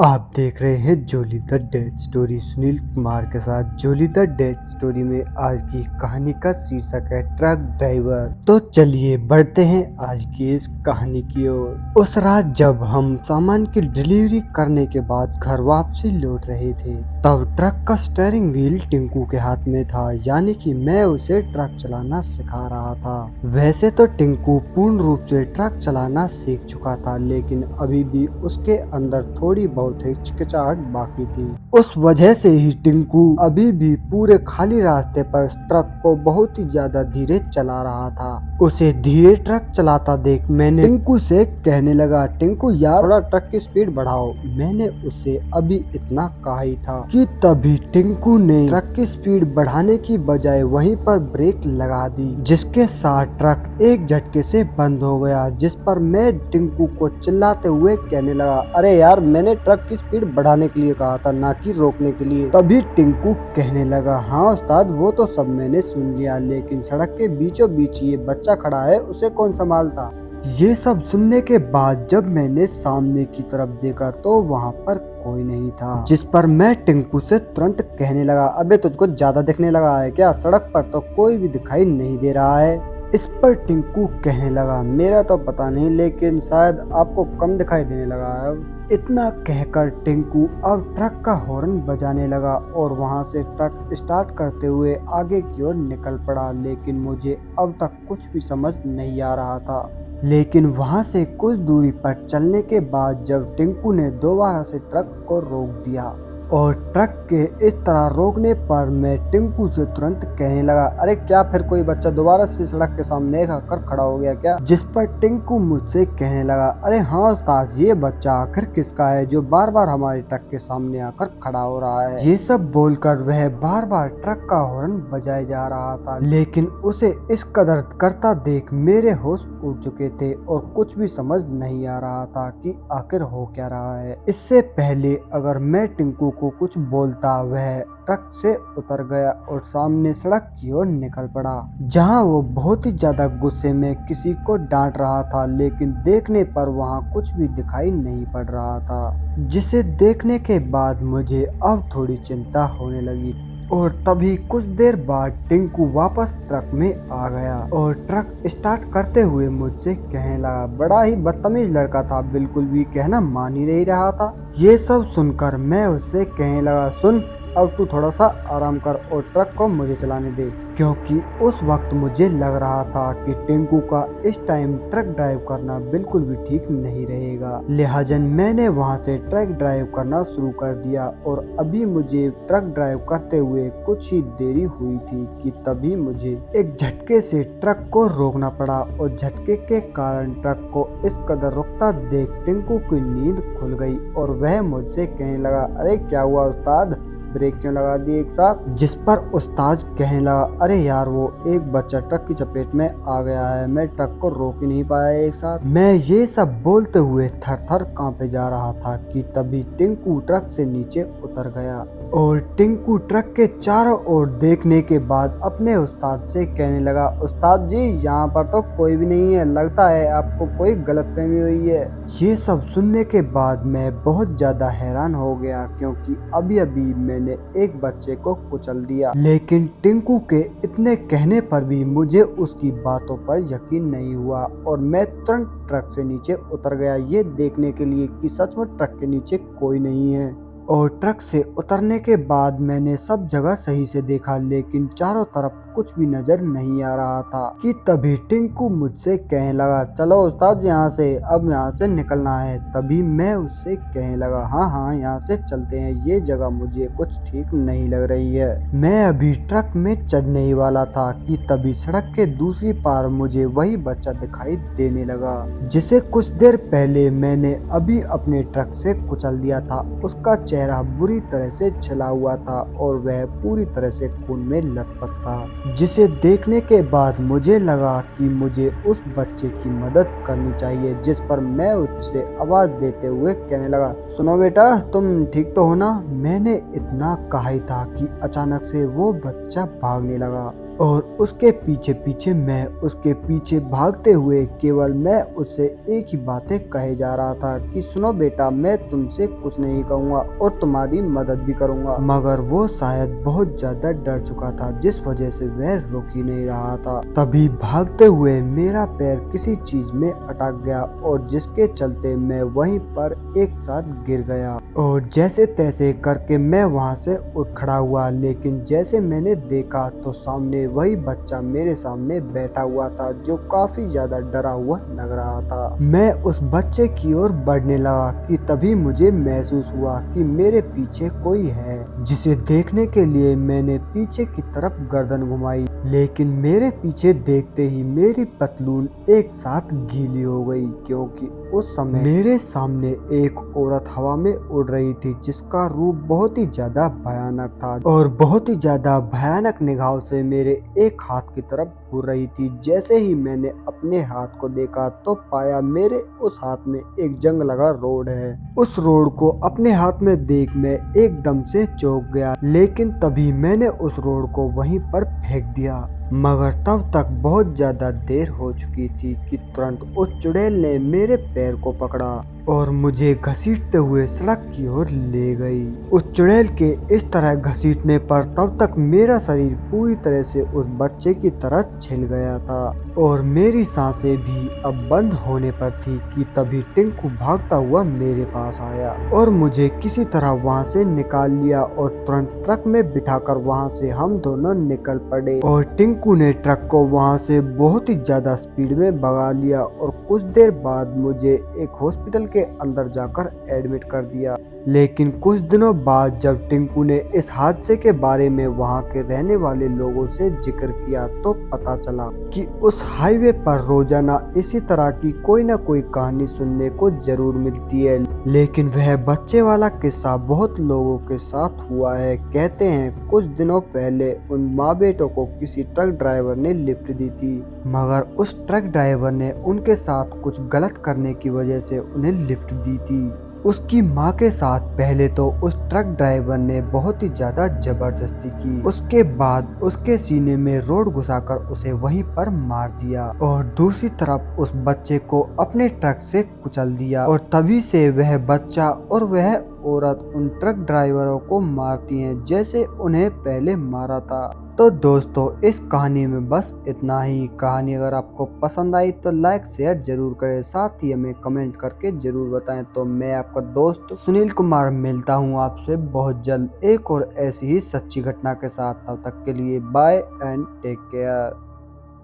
आप देख रहे हैं Jolly the death story Sunil Kumar के साथ। जोली द डेथ स्टोरी में आज की कहानी का शीर्षक है ट्रक ड्राइवर। तो चलिए बढ़ते हैं आज की इस कहानी की ओर। उस रात जब हम सामान की डिलीवरी करने के बाद घर वापसी लौट रहे थे, तब ट्रक का स्टीयरिंग व्हील टिंकू के हाथ में था, यानी कि मैं उसे ट्रक चलाना सिखा रहा था। वैसे तो टिंकू पूर्ण रूप से ट्रक चलाना सीख चुका था, लेकिन अभी भी उसके अंदर थोड़ी बहुत हिचकिचाहट बाकी थी। उस वजह से ही टिंकू अभी भी पूरे खाली रास्ते पर ट्रक को बहुत ही ज्यादा धीरे चला रहा था। उसे धीरे ट्रक चलाता देख मैंने टिंकू से कहने लगा, टिंकू यार थोड़ा ट्रक की स्पीड बढ़ाओ। मैंने उसे अभी इतना कहा ही था कि तभी टिंकू ने ट्रक की स्पीड बढ़ाने की बजाय वहीं पर ब्रेक लगा दी, जिसके साथ ट्रक एक झटके से बंद हो गया। जिस पर मैं टिंकू को चिल्लाते हुए कहने लगा, अरे यार मैंने ट्रक की स्पीड बढ़ाने के लिए कहा था, ना कि रोकने के लिए। तभी टिंकू कहने लगा, हाँ उस्ताद वो तो सब मैंने सुन लिया, लेकिन सड़क के बीचों बीच ये बच्चा खड़ा है, उसे कौन संभालता। ये सब सुनने के बाद जब मैंने सामने की तरफ देखा तो वहाँ पर कोई नहीं था। जिस पर मैं टिंकू से तुरंत कहने लगा, अबे तुझको ज्यादा दिखने लगा है क्या, सड़क पर तो कोई भी दिखाई नहीं दे रहा है। इस पर टिंकू कहने लगा, मेरा तो पता नहीं, लेकिन शायद आपको कम दिखाई देने लगा है। इतना कहकर टिंकू अब ट्रक का हॉर्न बजाने लगा और वहां से ट्रक स्टार्ट करते हुए आगे की ओर निकल पड़ा। लेकिन मुझे अब तक कुछ भी समझ नहीं आ रहा था। लेकिन वहां से कुछ दूरी पर चलने के बाद जब टिंकू ने दोबारा से ट्रक को रोक दिया और ट्रक के इस तरह रोकने पर मैं टिंकू से तुरंत कहने लगा, अरे क्या फिर कोई बच्चा दोबारा से सड़क के सामने आकर खड़ा हो गया क्या। जिस पर टिंकू मुझसे कहने लगा, अरे हाँ उस्ताद ये बच्चा आखिर किसका है जो बार बार हमारे ट्रक के सामने आकर खड़ा हो रहा है। ये सब बोलकर वह बार बार ट्रक का हॉर्न बजाए जा रहा था, लेकिन उसे इस कदर करता देख मेरे होश उड़ चुके थे और कुछ भी समझ नहीं आ रहा था कि आखिर हो क्या रहा है। इससे पहले अगर मैं टिंकू को कुछ बोलता, वह ट्रक से उतर गया और सामने सड़क की ओर निकल पड़ा, जहां वो बहुत ही ज्यादा गुस्से में किसी को डांट रहा था। लेकिन देखने पर वहां कुछ भी दिखाई नहीं पड़ रहा था, जिसे देखने के बाद मुझे अब थोड़ी चिंता होने लगी। और तभी कुछ देर बाद टिंकू वापस ट्रक में आ गया और ट्रक स्टार्ट करते हुए मुझसे कहने लगा, बड़ा ही बदतमीज लड़का था, बिल्कुल भी कहना मान ही नहीं रहा था। ये सब सुनकर मैं उससे कहने लगा, सुन अब तू थोड़ा सा आराम कर और ट्रक को मुझे चलाने दे, क्योंकि उस वक्त मुझे लग रहा था कि टिंकू का इस टाइम ट्रक ड्राइव करना बिल्कुल भी ठीक नहीं रहेगा। लिहाजा मैंने वहां से ट्रक ड्राइव करना शुरू कर दिया और अभी मुझे ट्रक ड्राइव करते हुए कुछ ही देरी हुई थी कि तभी मुझे एक झटके से ट्रक को रोकना पड़ा और झटके के कारण ट्रक को इस कदर रुकता देख टिंकू की नींद खुल गई और वह मुझसे कहने लगा, अरे क्या हुआ उस्ताद, ब्रेक क्यों लगा दिए एक साथ। जिस पर उस्ताद कहने लगा, अरे यार वो एक बच्चा ट्रक की चपेट में आ गया है, मैं ट्रक को रोक ही नहीं पाया एक साथ। मैं ये सब बोलते हुए थर थर कांपे जा रहा था कि तभी टिंकू ट्रक से नीचे उतर गया और टिंकू ट्रक के चारों ओर देखने के बाद अपने उस्ताद से कहने लगा, उस्ताद जी यहाँ पर तो कोई भी नहीं है, लगता है आपको कोई गलतफहमी हुई है। ये सब सुनने के बाद मैं बहुत ज्यादा हैरान हो गया, क्योंकि अभी अभी मैंने एक बच्चे को कुचल दिया, लेकिन टिंकू के इतने कहने पर भी मुझे उसकी बातों पर यकीन नहीं हुआ और मैं तुरंत ट्रक से नीचे उतर गया, ये देखने के लिए कि सचमुच ट्रक के नीचे कोई नहीं है। और ट्रक से उतरने के बाद मैंने सब जगह सही से देखा, लेकिन चारों तरफ कुछ भी नजर नहीं आ रहा था कि तभी टिंकू मुझसे कहने लगा, चलो उस्ताद यहाँ से, अब यहाँ से निकलना है। तभी मैं उससे कहने लगा, हाँ हाँ यहाँ से चलते हैं, ये जगह मुझे कुछ ठीक नहीं लग रही है। मैं अभी ट्रक में चढ़ने ही वाला था कि तभी सड़क के दूसरी पार मुझे वही बच्चा दिखाई देने लगा, जिसे कुछ देर पहले मैंने अभी अपने ट्रक से कुचल दिया था। उसका चेहरा बुरी तरह से छिला हुआ था और वह पूरी तरह से खून में लथपथ था, जिसे देखने के बाद मुझे लगा कि मुझे उस बच्चे की मदद करनी चाहिए। जिस पर मैं उससे आवाज देते हुए कहने लगा, सुनो बेटा तुम ठीक तो हो ना। मैंने इतना कहा ही था कि अचानक से वो बच्चा भागने लगा और उसके पीछे पीछे मैं उसके पीछे भागते हुए केवल मैं उससे एक ही बातें कहे जा रहा था कि सुनो बेटा, मैं तुमसे कुछ नहीं कहूँगा और तुम्हारी मदद भी करूँगा। मगर वो शायद बहुत ज्यादा डर चुका था, जिस वजह से वह रुक ही नहीं रहा था। तभी भागते हुए मेरा पैर किसी चीज में अटक गया और जिसके चलते मैं वहीं पर एक साथ गिर गया और जैसे तैसे करके मैं वहां से उठ खड़ा हुआ। लेकिन जैसे मैंने देखा तो सामने वही बच्चा मेरे सामने बैठा हुआ था, जो काफी ज्यादा डरा हुआ लग रहा था। मैं उस बच्चे की ओर बढ़ने लगा कि तभी मुझे महसूस हुआ कि मेरे पीछे कोई है, जिसे देखने के लिए मैंने पीछे की तरफ गर्दन घुमाई। लेकिन मेरे पीछे देखते ही मेरी पतलून एक साथ गीली हो गई, क्योंकि उस समय मेरे सामने एक औरत हवा में उड़ रही थी, जिसका रूप बहुत ही ज्यादा भयानक था और बहुत ही ज्यादा भयानक निगाहों से मेरे एक हाथ की तरफ घूर रही थी। जैसे ही मैंने अपने हाथ को देखा तो पाया मेरे उस हाथ में एक जंग लगा रोड है। उस रोड को अपने हाथ में देख मैं एकदम से चौंक गया, लेकिन तभी मैंने उस रोड को वहीं पर फेंक दिया। मगर तब तक बहुत ज्यादा देर हो चुकी थी कि तुरंत उस चुड़ैल ने मेरे पैर को पकड़ा और मुझे घसीटते हुए सड़क की ओर ले गई। उस चुड़ैल के इस तरह घसीटने पर तब तक मेरा शरीर पूरी तरह से उस बच्चे की तरह छिल गया था और मेरी सांसें भी अब बंद होने पर थी कि तभी टिंकू भागता हुआ मेरे पास आया और मुझे किसी तरह वहां से निकाल लिया और तुरंत ट्रक में बिठाकर वहां से हम दोनों निकल पड़े। और टिंकू ने ट्रक को वहां से बहुत ही ज्यादा स्पीड में भगा लिया और कुछ देर बाद मुझे एक हॉस्पिटल के अंदर जाकर एडमिट कर दिया। लेकिन कुछ दिनों बाद जब टिंकू ने इस हादसे के बारे में वहां के रहने वाले लोगों से जिक्र किया तो पता चला कि उस हाईवे पर रोजाना इसी तरह की कोई ना कोई कहानी सुनने को जरूर मिलती है। लेकिन वह बच्चे वाला किस्सा बहुत लोगों के साथ हुआ है। कहते हैं कुछ दिनों पहले उन माँ बेटों को किसी ट्रक ड्राइवर ने लिफ्ट दी थी, मगर उस ट्रक ड्राइवर ने उनके साथ कुछ गलत करने की वजह से उन्हें लिफ्ट दी थी। उसकी माँ के साथ पहले तो उस ट्रक ड्राइवर ने बहुत ही ज्यादा जबरदस्ती की, उसके बाद उसके सीने में रोड घुसाकर उसे वहीं पर मार दिया और दूसरी तरफ उस बच्चे को अपने ट्रक से कुचल दिया। और तभी से वह बच्चा और वह औरत उन ट्रक ड्राइवरों को मारती हैं जैसे उन्हें पहले मारा था। तो दोस्तों, इस कहानी में बस इतना ही। कहानी अगर आपको पसंद आई तो लाइक शेयर जरूर करें, साथ ही हमें कमेंट करके जरूर बताएं। तो मैं आपका दोस्त सुनील कुमार मिलता हूं आपसे बहुत जल्द एक और ऐसी ही सच्ची घटना के साथ। तब तक के लिए बाय एंड टेक केयर।